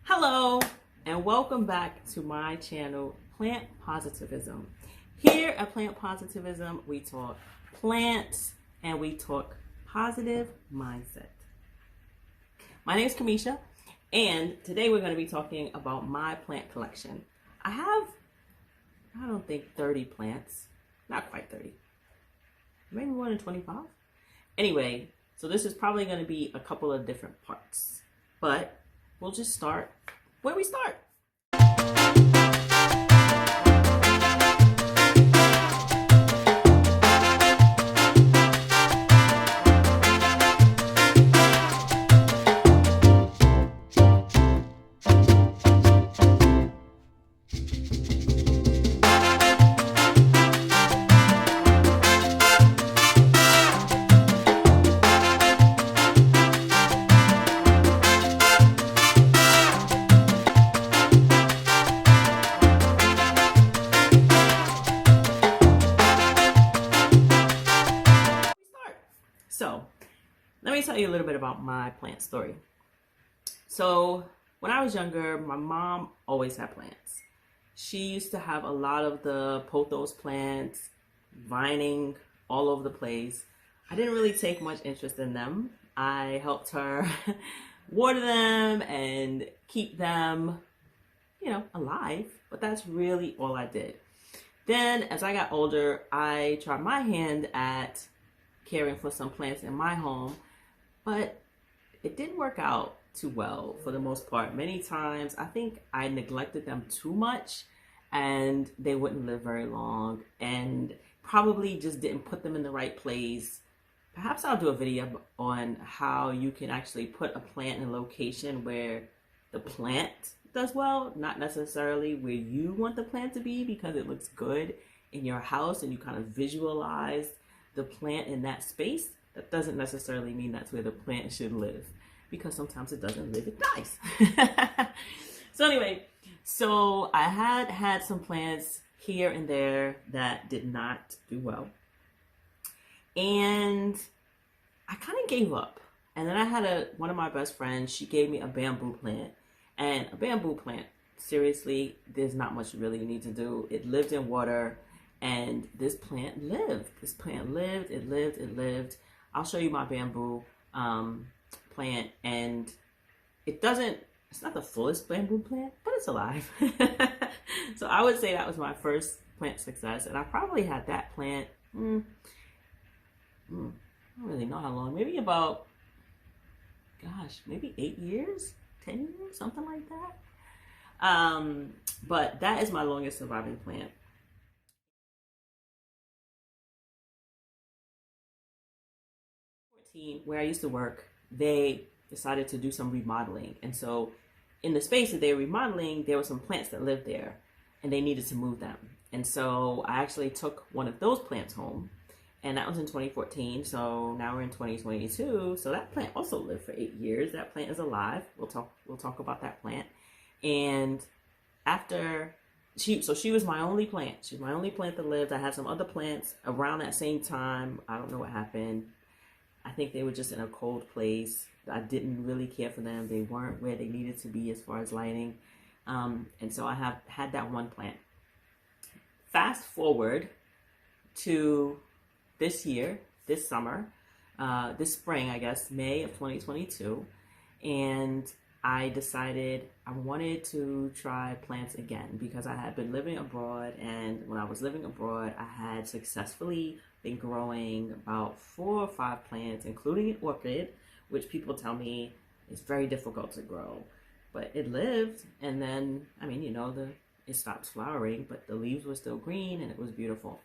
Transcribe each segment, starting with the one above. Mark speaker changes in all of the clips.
Speaker 1: Hello and welcome back to my channel, Plant Positivism. Here at Plant Positivism, we talk plants and we talk positive mindset. My name is Kamisha and today we're going to be talking about my plant collection. I have, I don't think 30 plants, not quite 30, maybe more than 25. Anyway, so this is probably going to be a couple of different parts, but we'll just start where we start. So, let me tell you a little bit about my plant story. So, when I was younger, my mom always had plants. She used to have a lot of the pothos plants vining all over the place. I didn't really take much interest in them. I helped her water them and keep them, alive, but that's really all I did. Then, as I got older, I tried my hand at caring for some plants in my home, but it didn't work out too well for the most part. Many times I think I neglected them too much and they wouldn't live very long and probably just didn't put them in the right place. Perhaps I'll do a video on how you can actually put a plant in a location where the plant does well, not necessarily where you want the plant to be because it looks good in your house and you kind of visualize the plant in that space. That doesn't necessarily mean that's where the plant should live, because sometimes it doesn't live, it dies. So anyway, so I had some plants here and there that did not do well. And I kind of gave up. And then I had one of my best friends, she gave me a bamboo plant. And a bamboo plant, seriously, there's not much really you need to do. It lived in water. And this plant lived. This plant lived. It lived. I'll show you my bamboo plant, and it's not the fullest bamboo plant, but it's alive. So I would say that was my first plant success, and I probably had that plant, I don't really know how long, maybe about, maybe 8 years, 10 years, something like that. But that is my longest surviving plant. Where I used to work, they decided to do some remodeling, and so in the space that they were remodeling, there were some plants that lived there and they needed to move them. And so I actually took one of those plants home, and that was in 2014. So now we're in 2022, so that plant also lived for 8 years. That plant is alive. We'll talk about that plant. And after she was my only plant. She's my only plant that lived. I had some other plants around that same time. I don't know what happened. I think they were just in a cold place. I didn't really care for them. They weren't where they needed to be as far as lighting. And so I have had that one plant. Fast forward to this year, this summer, this spring, I guess, May of 2022. And I decided I wanted to try plants again because I had been living abroad. And when I was living abroad, I had successfully been growing about 4 or 5 plants, including an orchid, which people tell me is very difficult to grow. But it lived, and then, it stopped flowering, but the leaves were still green, and it was beautiful.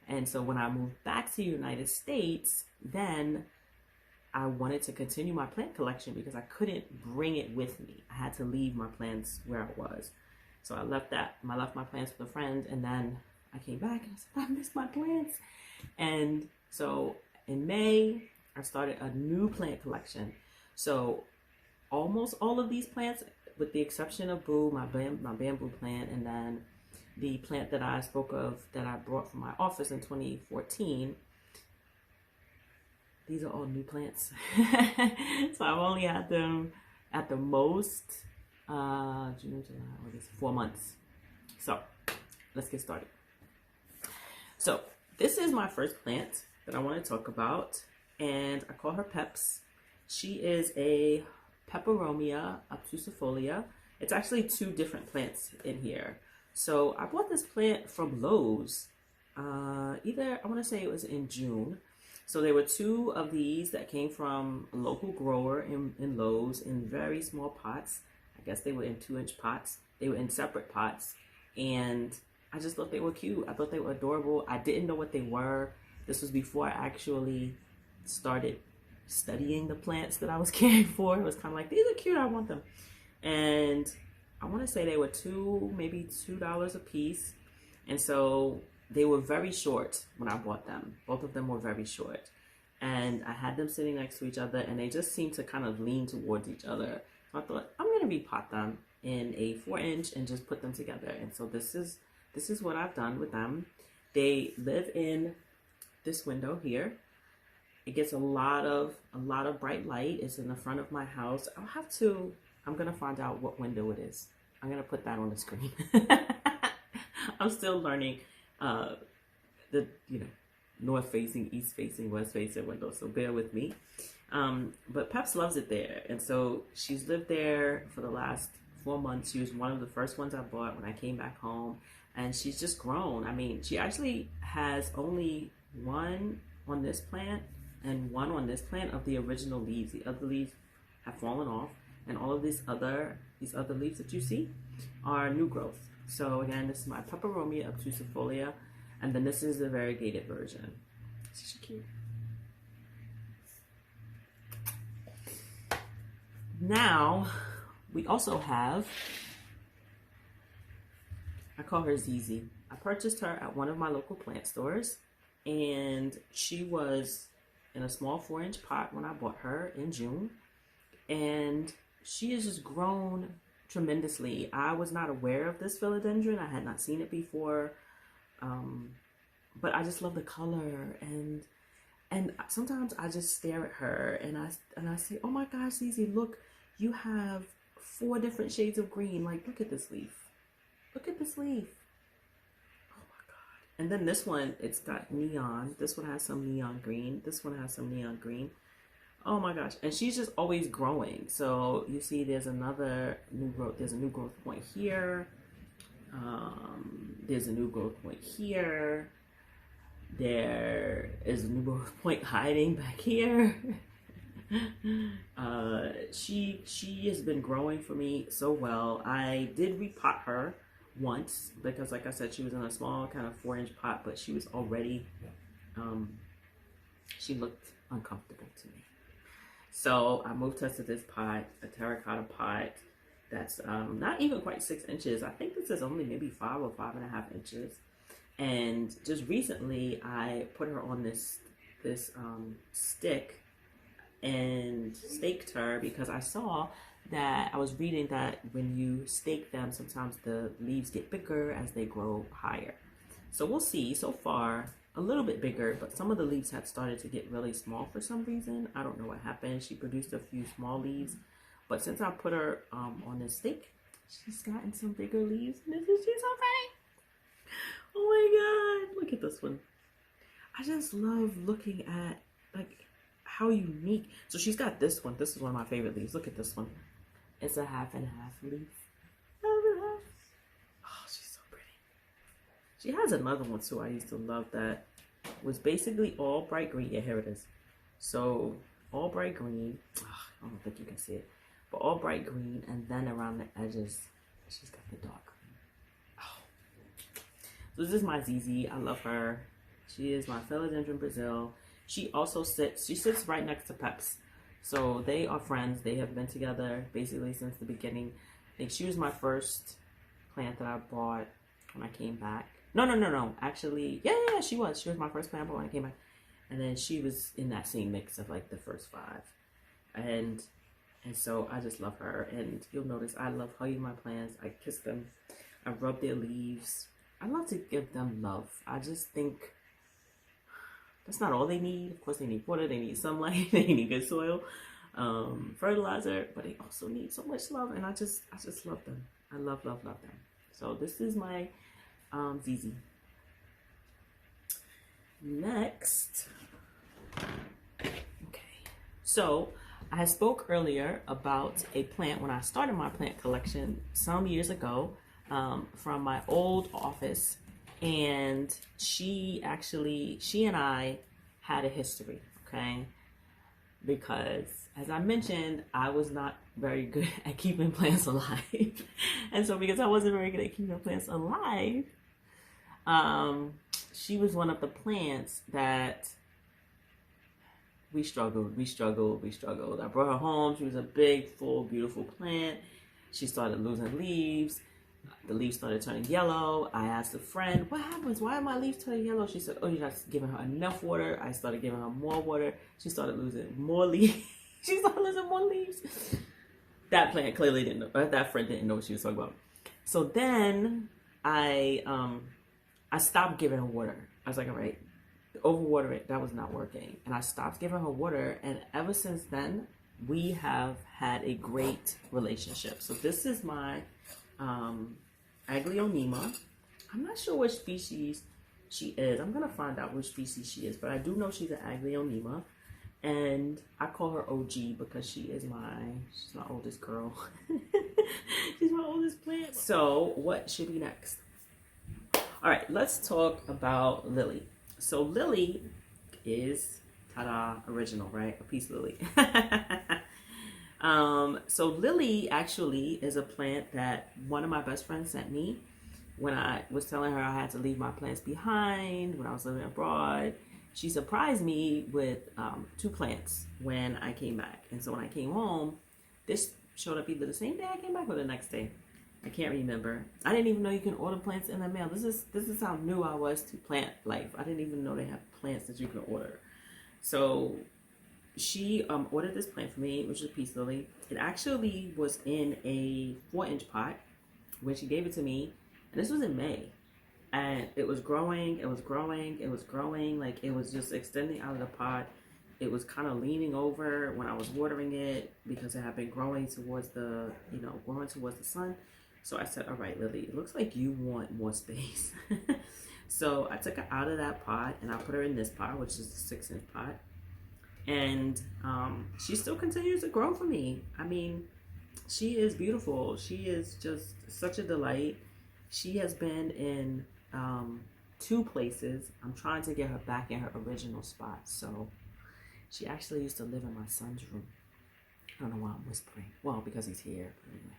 Speaker 1: And so when I moved back to the United States, then I wanted to continue my plant collection because I couldn't bring it with me. I had to leave my plants where I was. So I left my plants with a friend, and then I came back and I said, I miss my plants. And so in May, I started a new plant collection. So almost all of these plants, with the exception of Boo, my bamboo plant, and then the plant that I spoke of that I brought from my office in 2014, these are all new plants. So I've only had them at the most June, July, August, 4 months. So let's get started. So this is my first plant that I want to talk about, and I call her Peps. She is a Peperomia obtusifolia. It's actually two different plants in here. So I bought this plant from Lowe's. I want to say it was in June. So there were two of these that came from a local grower in Lowe's in very small pots. I guess they were in 2-inch pots. They were in separate pots. And I just thought they were cute. I thought they were adorable. I didn't know what they were. This was before I actually started studying the plants that I was caring for. It was kind of like, these are cute, I want them. And I want to say they were maybe $2 a piece. And so they were very short when I bought them. Both of them were very short. And I had them sitting next to each other, and they just seemed to kind of lean towards each other. So I thought, I'm going to repot them in a 4-inch and just put them together. And so this is what I've done with them. They live in this window here. It gets a lot of bright light. It's in the front of my house. I'm going to find out what window it is. I'm going to put that on the screen. I'm still learning the north facing, east facing, west facing window, so bear with me. But Peps loves it there, and so she's lived there for the last 4 months. She was one of the first ones I bought when I came back home, and she's just grown. I mean, she actually has only one on this plant and one on this plant of the original leaves. The other leaves have fallen off, and all of these other leaves that you see are new growth. So again, this is my Peperomia obtusifolia, and then this is the variegated version. She's cute. Now, we also have, I call her Zizi. I purchased her at one of my local plant stores, and she was in a small 4-inch pot when I bought her in June, and she has just grown tremendously. I was not aware of this philodendron. I had not seen it before, but I just love the color, and sometimes I just stare at her and I say, oh my gosh, Zizi, look, you have 4 different shades of green. Like, look at this leaf. Look at this leaf. Oh my God. And then this one, it's got neon. This one has some neon green. This one has some neon green. Oh my gosh. And she's just always growing. So you see there's another new growth. There's a new growth point here. There's a new growth point here. There is a new growth point hiding back here. She has been growing for me so well. I did repot her once because, like I said, she was in a small kind of 4-inch pot, but she was already, she looked uncomfortable to me. So I moved her to this pot, a terracotta pot that's not even quite 6 inches. I think this is only maybe 5 or 5.5 inches. And just recently, I put her on this stick and staked her because I saw that I was reading that when you stake them, sometimes the leaves get bigger as they grow higher. So we'll see. So far, a little bit bigger, but some of the leaves had started to get really small for some reason. I don't know what happened. She produced a few small leaves, but since I put her on this stick, she's gotten some bigger leaves. And she's so pretty. Oh my God, look at this one. I just love looking at like how unique. So she's got this one. This is one of my favorite leaves. Look at this one. It's a half and half leaf. Half and half. Oh, she's so pretty. She has another one too. I used to love that. Was basically all bright green. Yeah, here it is. So all bright green. Oh, I don't think you can see it, but all bright green, and then around the edges, she's got the dark green. Oh. So this is my Zizi. I love her. She is my Philodendron Brazil. She sits right next to Peps. So they are friends. They have been together basically since the beginning. I think she was my first plant that I bought when I came back. No. Actually, yeah, she was. She was my first plant when I came back. And then she was in that same mix of like the first 5. And so I just love her. And you'll notice I love hugging my plants. I kiss them. I rub their leaves. I love to give them love. I just think that's not all they need. Of course, they need water. They need sunlight. They need good soil. fertilizer, but they also need so much love, and I just love them. I love them. So this is my ZZ. Next, okay. So I spoke earlier about a plant when I started my plant collection some years ago, from my old office, and she and I had a history, okay? Because as I mentioned, I was not very good at keeping plants alive. And so because I wasn't very good at keeping plants alive, she was one of the plants that we struggled. I brought her home. She was a big, full, beautiful plant. She started losing leaves. The leaves started turning yellow. I asked a friend, what happens? Why are my leaves turning yellow? She said, oh, you're not giving her enough water. I started giving her more water. She started losing more leaves. She started losing more leaves. That plant clearly didn't know, that friend didn't know what she was talking about. So then I stopped giving her water. I was like, all right, overwatering, that was not working. And I stopped giving her water. And ever since then, we have had a great relationship. So this is my Aglaonema. I'm not sure which species she is. I'm going to find out which species she is. But I do know she's an Aglaonema. And I call her OG because she's my oldest girl. She's my oldest plant. So what should be next? All right, let's talk about Lily. So Lily is, ta-da, original, right? A peace lily. So Lily actually is a plant that one of my best friends sent me when I was telling her I had to leave my plants behind when I was living abroad. She surprised me with 2 plants when I came back. And so when I came home, this showed up either the same day I came back or the next day. I can't remember. I didn't even know you can order plants in the mail. This is how new I was to plant life. I didn't even know they have plants that you can order. So she ordered this plant for me, which is a peace lily. It actually was in a 4-inch pot when she gave it to me. And this was in May. And it was growing, like it was just extending out of the pot. It was kind of leaning over when I was watering it because it had been growing towards the sun. So I said, all right, Lily, it looks like you want more space. So I took her out of that pot and I put her in this pot, which is a 6-inch pot. And she still continues to grow for me. I mean, she is beautiful. She is just such a delight. She has been in 2 places. I'm trying to get her back in her original spot. So she actually used to live in my son's room. I don't know why I'm whispering. Well, because he's here. But anyway.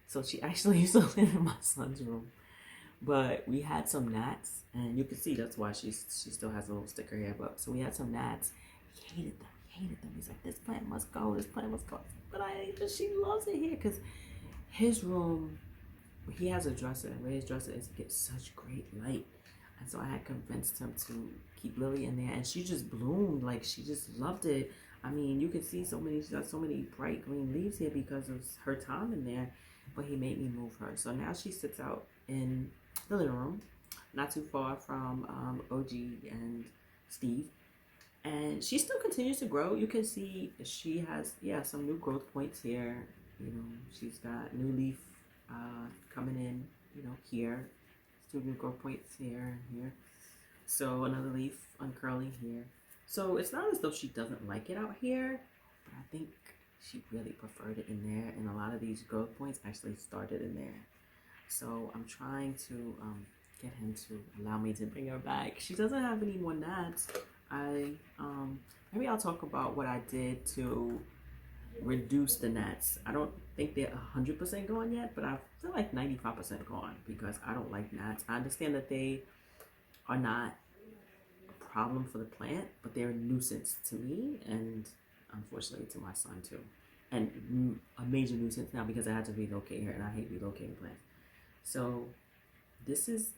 Speaker 1: So she actually used to live in my son's room. But we had some gnats, and you can see that's why she still has a little sticker here. But so we had some gnats. He hated them. He's like, this plant must go. But she loves it here because his room, he has a dresser, and where his dresser is, he gets such great light. And so I had convinced him to keep Lily in there, and she just bloomed. Like, she just loved it. I mean, you can see she's got so many bright green leaves here because of her time in there, but he made me move her. So now she sits out in the living room, not too far from OG and Steve. And she still continues to grow. You can see she has, some new growth points here. You know, she's got new leaf coming in, here. 2 new growth points here and here. So another leaf uncurling here. So it's not as though she doesn't like it out here, but I think she really preferred it in there. And a lot of these growth points actually started in there. So I'm trying to get him to allow me to bring her back. She doesn't have any more gnats. Maybe I'll talk about what I did to reduce the gnats. I don't think they're 100% gone yet, but I feel like 95% gone because I don't like gnats. I understand that they are not a problem for the plant, but they're a nuisance to me and unfortunately to my son too. And a major nuisance now because I had to relocate her, and I hate relocating plants. So this is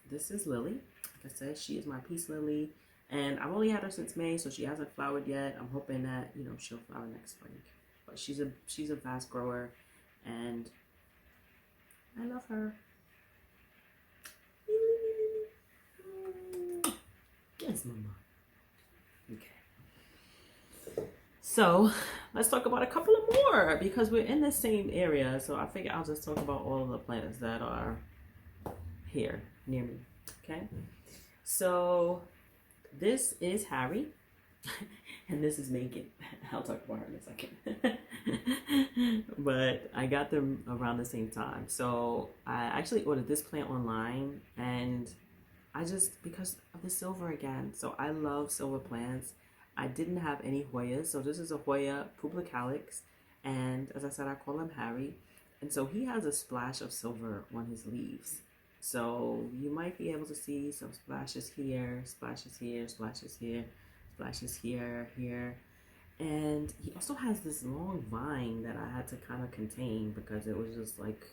Speaker 1: Lily. Like I said, she is my peace lily. And I've only had her since May, so she hasn't flowered yet. I'm hoping that, she'll flower next spring. But she's a fast grower, and I love her. Yes, Mama. Okay. So let's talk about a couple of more because we're in the same area. So I figure I'll just talk about all of the plants that are here near me. Okay. So this is Harry and this is Megan. I'll talk about her in a second. But I got them around the same time. So I actually ordered this plant online and I just, because of the silver again. So I love silver plants. I didn't have any Hoyas. So this is a Hoya publicalis. And as I said, I call him Harry. And so he has a splash of silver on his leaves. So you might be able to see some splashes here, splashes here, splashes here, splashes here, here. And he also has this long vine that I had to kind of contain because it was just like,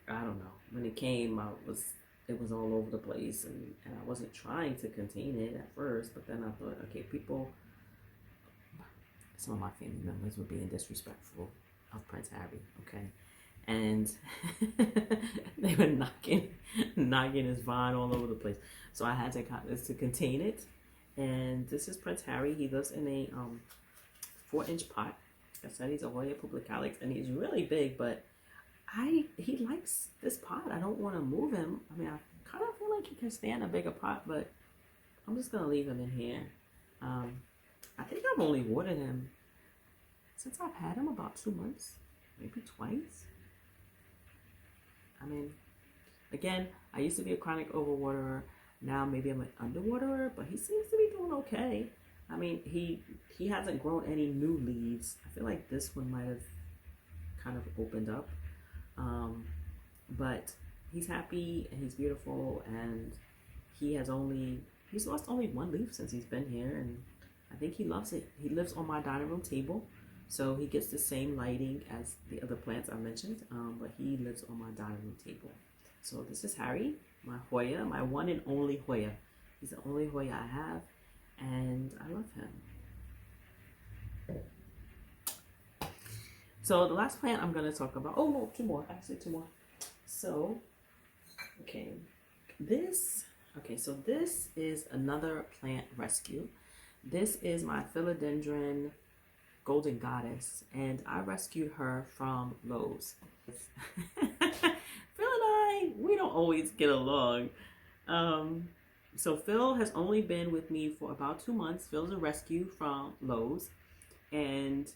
Speaker 1: I don't know. When it came, it was all over the place, and I wasn't trying to contain it at first, but then I thought, okay, some of my family members were being disrespectful of Prince Harry, okay? And they were knocking his vine all over the place. So I had to contain it. And this is Prince Harry. He lives in a 4-inch pot. Like I said, he's a Hoya publicalis, and he's really big, but he likes this pot. I don't want to move him. I mean, I kind of feel like he can stand a bigger pot, but I'm just gonna leave him in here. I think I've only watered him since I've had him about 2 months, maybe twice. I mean, again, I used to be a chronic overwaterer. Now maybe I'm an underwaterer, but he seems to be doing okay. I mean, he hasn't grown any new leaves. I feel like this one might have kind of opened up. But he's happy and he's beautiful, and he's lost only one leaf since he's been here, and I think he loves it. He lives on my dining room table, so he gets the same lighting as the other plants I mentioned, but he lives on my dining room table. So this is Harry, my Hoya, my one and only Hoya. He's the only Hoya I have, and I love him. So the last plant I'm going to talk about, oh no, two more. So, so this is another plant rescue. This is my philodendron golden goddess, and I rescued her from Lowe's. Phil and I, we don't always get along. So Phil has only been with me for about 2 months. Phil's a rescue from Lowe's, and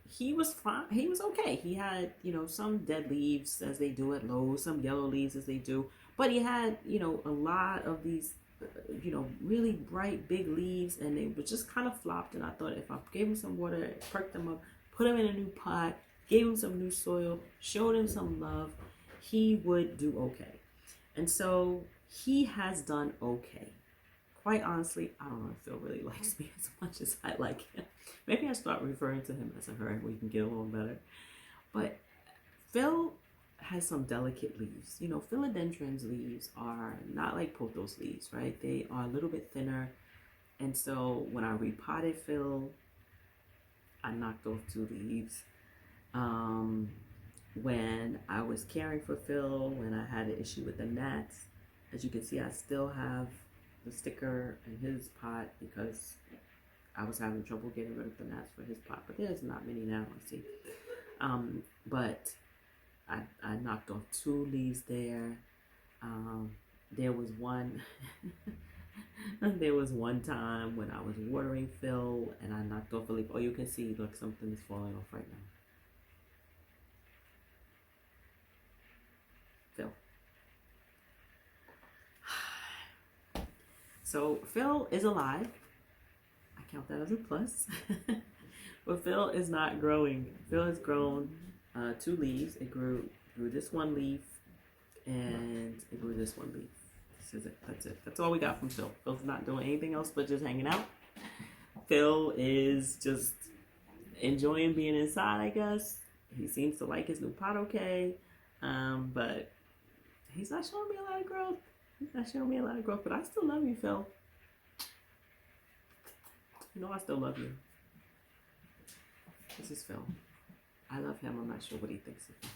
Speaker 1: he was fine. He was okay. He had, some dead leaves as they do at Lowe's, some yellow leaves as they do, but he had, a lot of these, really bright big leaves, and they were just kind of flopped. And I thought if I gave him some water, perked them up, put him in a new pot, gave him some new soil, showed him some love, he would do okay. And so he has done okay. Quite honestly, I don't know if Phil really likes me as much as I like him. Maybe I start referring to him as a her and we can get along better. But Phil has some delicate leaves. Philodendron's leaves are not like pothos leaves, right? They are a little bit thinner. And so when I repotted Phil, I knocked off 2 leaves. When I was caring for Phil, when I had an issue with the gnats, as you can see, I still have the sticker in his pot because I was having trouble getting rid of the gnats for his pot, but there's not many now, I see. But I knocked off 2 leaves there. There was one time when I was watering Phil and I knocked off a leaf. Oh, you can see, look, something is falling off right now. Phil. So Phil is alive. I count that as a plus. But Phil is not growing. Phil has grown 2 leaves. It grew this one leaf, and it grew this one leaf. This is it. That's it. That's all we got from Phil. Phil's not doing anything else but just hanging out. Phil is just enjoying being inside, I guess. He seems to like his new pot okay. But he's not showing me a lot of growth. But I still love you, Phil. I still love you. This is Phil. I love him. I'm not sure what he thinks of me.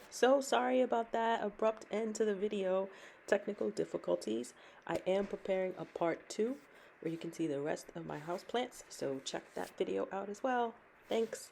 Speaker 1: So sorry about that abrupt end to the video. Technical difficulties. I am preparing a part 2 where you can see the rest of my house plants. So check that video out as well. Thanks.